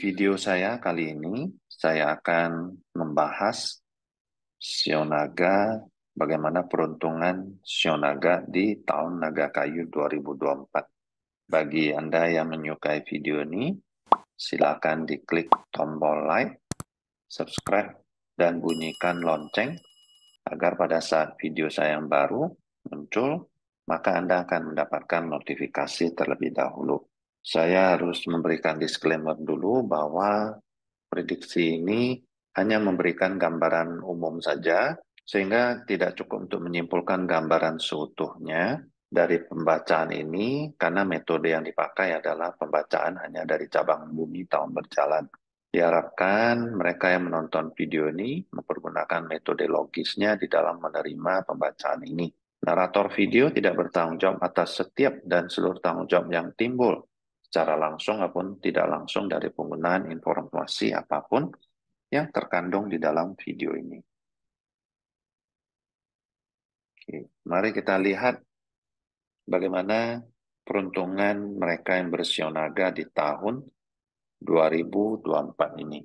video saya kali ini, saya akan membahas Shio Naga, bagaimana peruntungan Shio Naga di tahun Naga Kayu 2024. Bagi Anda yang menyukai video ini, silakan diklik tombol like, subscribe, dan bunyikan lonceng agar pada saat video saya yang baru muncul, maka Anda akan mendapatkan notifikasi terlebih dahulu. Saya harus memberikan disclaimer dulu bahwa prediksi ini hanya memberikan gambaran umum saja, sehingga tidak cukup untuk menyimpulkan gambaran seutuhnya dari pembacaan ini, karena metode yang dipakai adalah pembacaan hanya dari cabang bumi tahun berjalan. Diharapkan mereka yang menonton video ini mempergunakan metode logisnya di dalam menerima pembacaan ini. Narator video tidak bertanggung jawab atas setiap dan seluruh tanggung jawab yang timbul secara langsung maupun tidak langsung dari penggunaan informasi apapun yang terkandung di dalam video ini. Oke, mari kita lihat bagaimana peruntungan mereka yang bersio naga di tahun 2024 ini.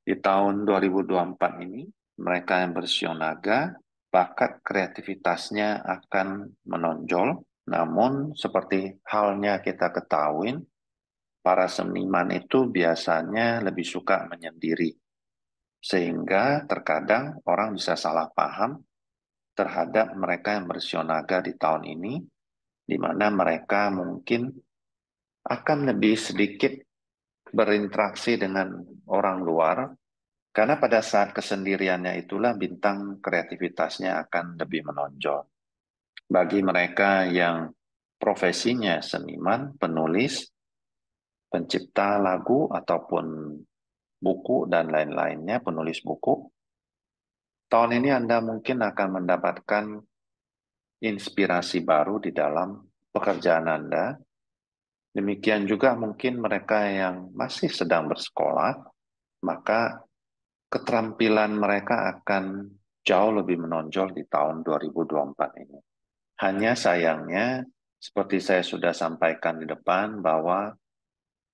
Di tahun 2024 ini, mereka yang bersio naga, bakat kreativitasnya akan menonjol, namun seperti halnya kita ketahui, para seniman itu biasanya lebih suka menyendiri, sehingga terkadang orang bisa salah paham terhadap mereka yang bersio naga di tahun ini, di mana mereka mungkin akan lebih sedikit berinteraksi dengan orang luar, karena pada saat kesendiriannya itulah bintang kreativitasnya akan lebih menonjol. Bagi mereka yang profesinya seniman, penulis, pencipta lagu, ataupun buku dan lain-lainnya, penulis buku, tahun ini Anda mungkin akan mendapatkan inspirasi baru di dalam pekerjaan Anda. Demikian juga mungkin mereka yang masih sedang bersekolah, maka keterampilan mereka akan jauh lebih menonjol di tahun 2024 ini. Hanya sayangnya, seperti saya sudah sampaikan di depan, bahwa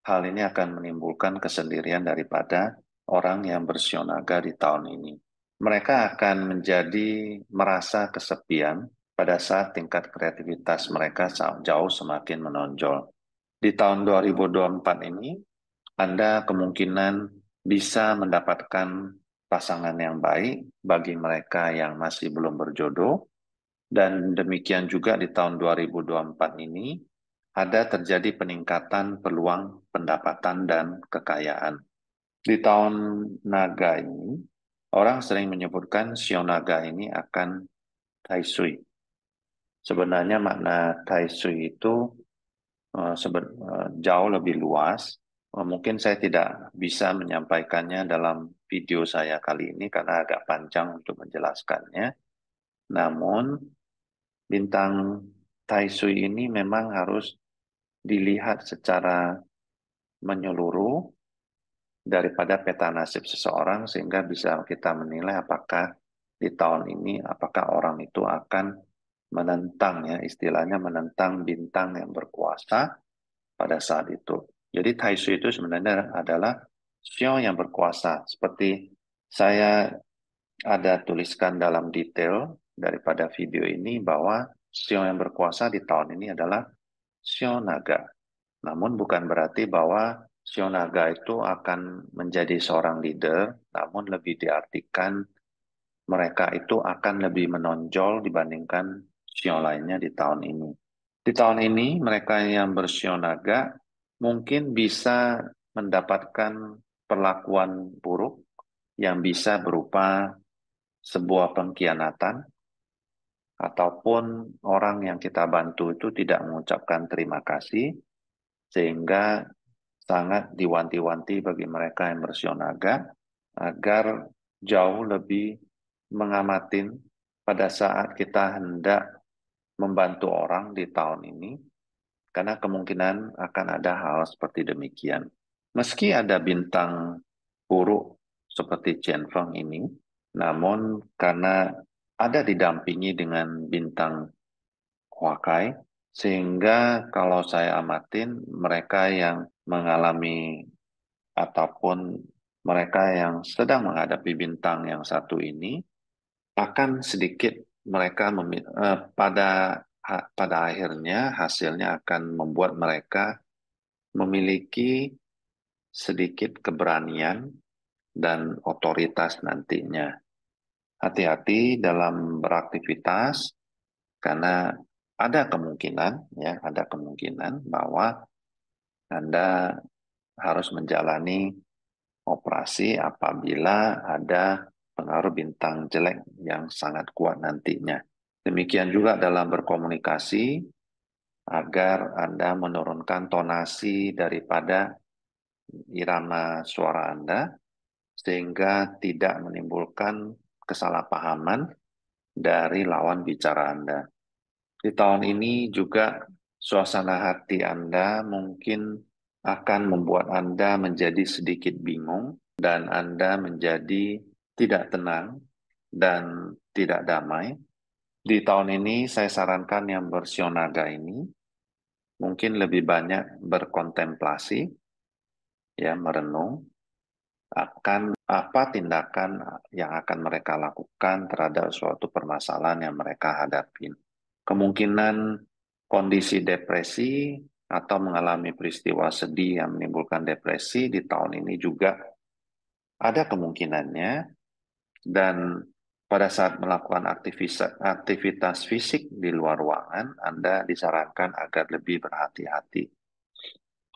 hal ini akan menimbulkan kesendirian daripada orang yang bersio naga di tahun ini. Mereka akan menjadi merasa kesepian pada saat tingkat kreativitas mereka jauh semakin menonjol. Di tahun 2024 ini, Anda kemungkinan bisa mendapatkan pasangan yang baik bagi mereka yang masih belum berjodoh, dan demikian juga di tahun 2024 ini, ada terjadi peningkatan peluang pendapatan dan kekayaan. Di tahun naga ini, orang sering menyebutkan shio naga ini akan tai sui. Sebenarnya makna tai sui itu jauh lebih luas. Mungkin saya tidak bisa menyampaikannya dalam video saya kali ini karena agak panjang untuk menjelaskannya. Namun, bintang Tai Sui ini memang harus dilihat secara menyeluruh daripada peta nasib seseorang sehingga bisa kita menilai apakah di tahun ini apakah orang itu akan menentang, ya istilahnya menentang bintang yang berkuasa pada saat itu. Jadi Tai Sui itu sebenarnya adalah Shio yang berkuasa. Seperti saya ada tuliskan dalam detail daripada video ini bahwa Shio yang berkuasa di tahun ini adalah Shio Naga. Namun bukan berarti bahwa Shio Naga itu akan menjadi seorang leader, namun lebih diartikan mereka itu akan lebih menonjol dibandingkan Shio lainnya di tahun ini. Di tahun ini mereka yang bersio naga mungkin bisa mendapatkan perlakuan buruk yang bisa berupa sebuah pengkhianatan, ataupun orang yang kita bantu itu tidak mengucapkan terima kasih, sehingga sangat diwanti-wanti bagi mereka yang bersio naga agar jauh lebih mengamatin pada saat kita hendak membantu orang di tahun ini, karena kemungkinan akan ada hal seperti demikian. Meski ada bintang buruk seperti Chen Feng ini, namun karena ada didampingi dengan bintang Huakai, sehingga kalau saya amatin, mereka yang mengalami ataupun mereka yang sedang menghadapi bintang yang satu ini akan sedikit mereka pada akhirnya hasilnya akan membuat mereka memiliki sedikit keberanian dan otoritas nantinya. Hati-hati dalam beraktivitas karena ada kemungkinan bahwa Anda harus menjalani operasi apabila ada pengaruh bintang jelek yang sangat kuat nantinya. Demikian juga dalam berkomunikasi agar Anda menurunkan tonasi daripada irama suara Anda sehingga tidak menimbulkan kesalahpahaman dari lawan bicara Anda. Di tahun ini juga suasana hati Anda mungkin akan membuat Anda menjadi sedikit bingung dan Anda menjadi tidak tenang dan tidak damai. Di tahun ini saya sarankan yang bersionaga ini mungkin lebih banyak berkontemplasi, ya merenung akan apa tindakan yang akan mereka lakukan terhadap suatu permasalahan yang mereka hadapi. Kemungkinan kondisi depresi atau mengalami peristiwa sedih yang menimbulkan depresi di tahun ini juga ada kemungkinannya, dan pada saat melakukan aktivitas fisik di luar ruangan, Anda disarankan agar lebih berhati-hati.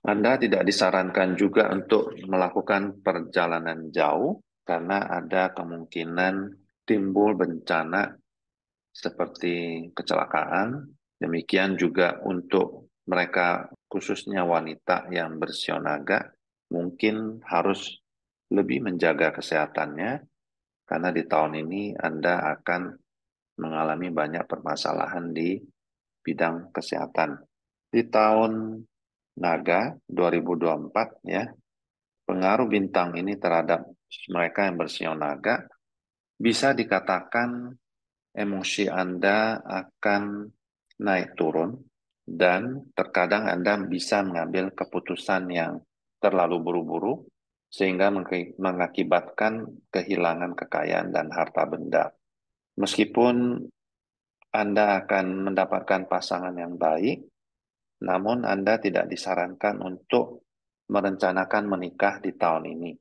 Anda tidak disarankan juga untuk melakukan perjalanan jauh karena ada kemungkinan timbul bencana seperti kecelakaan. Demikian juga untuk mereka khususnya wanita yang bersionaga mungkin harus lebih menjaga kesehatannya karena di tahun ini Anda akan mengalami banyak permasalahan di bidang kesehatan. Di tahun Naga 2024 ya, pengaruh bintang ini terhadap mereka yang bersionaga bisa dikatakan emosi Anda akan naik turun dan terkadang Anda bisa mengambil keputusan yang terlalu buru-buru sehingga mengakibatkan kehilangan kekayaan dan harta benda. Meskipun Anda akan mendapatkan pasangan yang baik, namun Anda tidak disarankan untuk merencanakan menikah di tahun ini.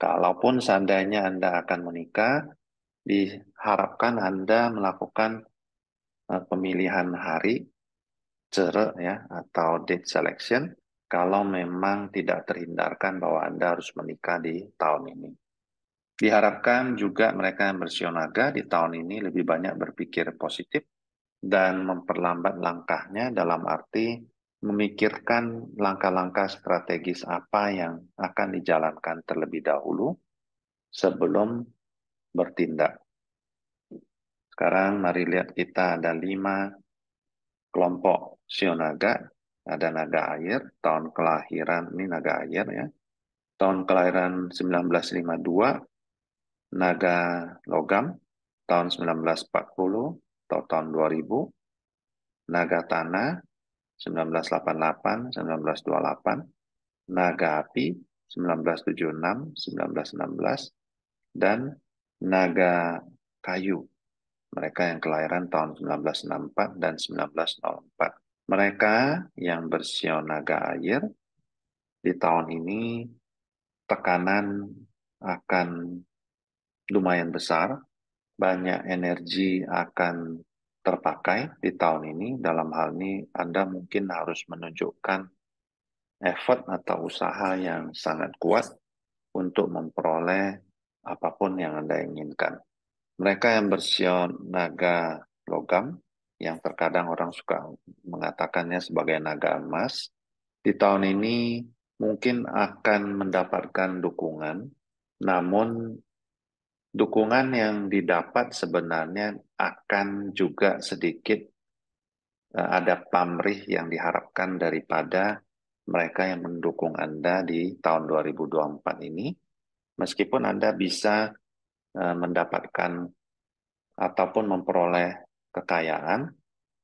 Kalaupun seandainya Anda akan menikah, diharapkan Anda melakukan pemilihan hari cere ya atau date selection kalau memang tidak terhindarkan bahwa Anda harus menikah di tahun ini. Diharapkan juga mereka yang bersionaga di tahun ini lebih banyak berpikir positif dan memperlambat langkahnya dalam arti memikirkan langkah-langkah strategis apa yang akan dijalankan terlebih dahulu sebelum bertindak. Sekarang mari lihat kita ada 5 kelompok sionaga. Ada naga air, tahun kelahiran, ini naga air ya. Tahun kelahiran 1952, naga logam, tahun 1940, atau tahun 2000, naga tanah, 1988, 1928, naga api, 1976, 1916, dan naga kayu, mereka yang kelahiran tahun 1964 dan 1904. Mereka yang bersio naga air di tahun ini tekanan akan lumayan besar, banyak energi akan terpakai di tahun ini. Dalam hal ini Anda mungkin harus menunjukkan effort atau usaha yang sangat kuat untuk memperoleh apapun yang Anda inginkan. Mereka yang bersio naga logam, yang terkadang orang suka mengatakannya sebagai naga emas, di tahun ini mungkin akan mendapatkan dukungan, namun dukungan yang didapat sebenarnya akan juga sedikit ada pamrih yang diharapkan daripada mereka yang mendukung Anda di tahun 2024 ini. Meskipun Anda bisa mendapatkan ataupun memperoleh kekayaan,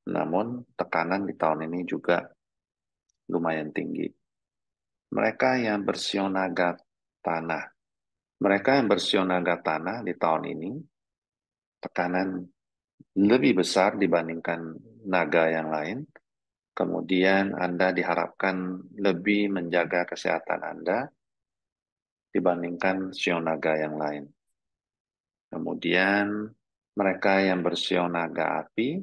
namun tekanan di tahun ini juga lumayan tinggi. mereka yang bersio naga tanah. Mereka yang bersio naga tanah di tahun ini, tekanan lebih besar dibandingkan naga yang lain. Kemudian Anda diharapkan lebih menjaga kesehatan Anda dibandingkan sio naga yang lain. Kemudian mereka yang bersio naga api,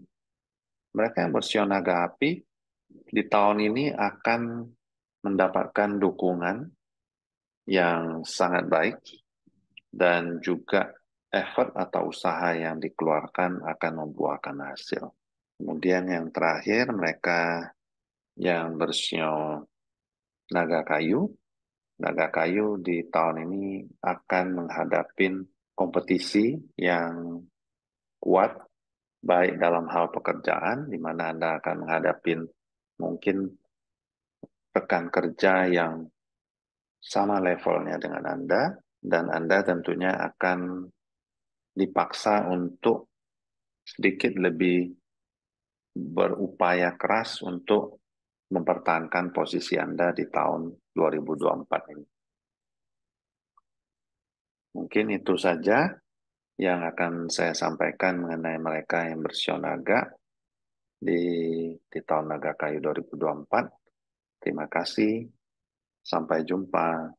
mereka yang bersio naga api di tahun ini akan mendapatkan dukungan yang sangat baik dan juga effort atau usaha yang dikeluarkan akan membuahkan hasil. Kemudian yang terakhir, mereka yang bersio naga kayu. Naga kayu di tahun ini akan menghadapi kompetisi yang kuat, baik dalam hal pekerjaan, di mana Anda akan menghadapi mungkin rekan kerja yang sama levelnya dengan Anda, dan Anda tentunya akan dipaksa untuk sedikit lebih berupaya keras untuk mempertahankan posisi Anda di tahun 2024 ini. Mungkin itu saja yang akan saya sampaikan mengenai mereka yang bersio naga di tahun naga kayu 2024. Terima kasih. Sampai jumpa.